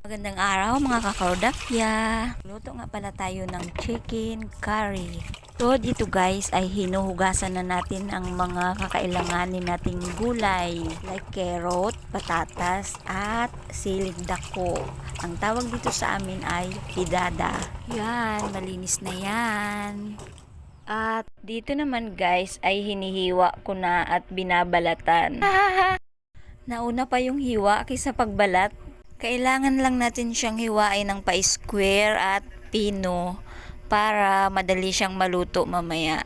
Magandang araw mga kakordapya. Luto nga pala tayo ng chicken curry. So dito guys ay hinuhugasan na natin ang mga kakailanganin nating gulay like carrot, patatas at siling dako. Ang tawag dito sa amin ay pidada. Yan, malinis na yan. At dito naman guys ay hinihiwa ko na at binabalatan. Nauna pa yung hiwa kaysa pagbalat. Kailangan lang natin siyang hiwain ng pa-square at pino para madali siyang maluto mamaya.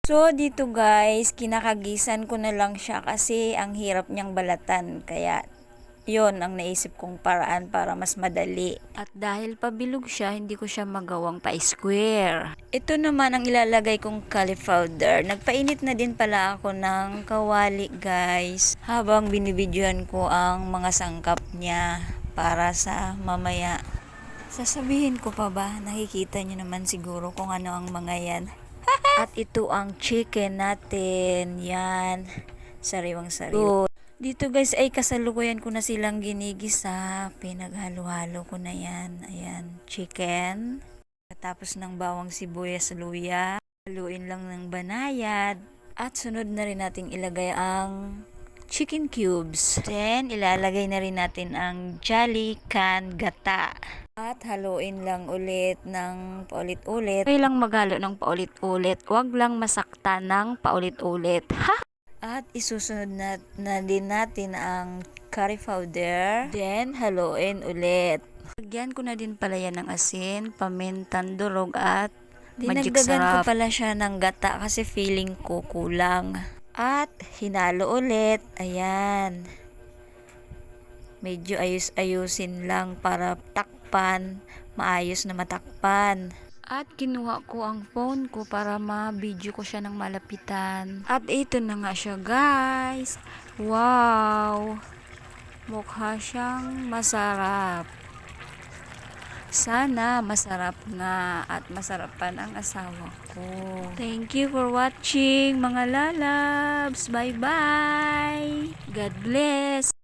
So dito guys, kinakagisan ko na lang siya kasi ang hirap niyang balatan. Kaya yon ang naisip kong paraan para mas madali. At dahil pabilog siya, hindi ko siya magawang pa-square. Ito naman ang ilalagay kong cauliflower. Nagpainit na din pala ako ng kawali guys habang binibidyohan ko ang mga sangkap niya para sa mamaya. Sasabihin ko pa ba? Nakikita niyo naman siguro kung ano ang mga yan. At ito ang chicken natin. Yan. Sariwang-sariwa. Dito guys ay kasalukuyan ko na silang ginigisa. Pinaghalo-halo ko na yan. Ayan. Chicken. Tapos ng bawang sibuyas luya. Haluin lang ng banayad. At sunod na rin nating ilagay ang chicken cubes. Then, ilalagay na rin natin ang Jolly Can Gata. At haluin lang ulit ng paulit-ulit. Okay lang maghalo ng paulit-ulit. Huwag lang masakta ng paulit-ulit. Ha? At isusunod na din natin ang curry powder. Then, haluin ulit. Lagyan ko na din pala yan ng asin, pamintang durog at magic sarap. Dinagdagan ko pala siya ng gata kasi feeling ko kulang. At hinalo ulit. Ayan. Medyo ayusin lang para takpan. Maayos na matakpan. At kinuha ko ang phone ko para ma-video ko siya ng malapitan. At ito na nga siya guys. Wow! Mukha siyang masarap. Sana masarap nga at masarapan ang asawa ko. Thank you for watching mga lalabs. Bye bye. God bless.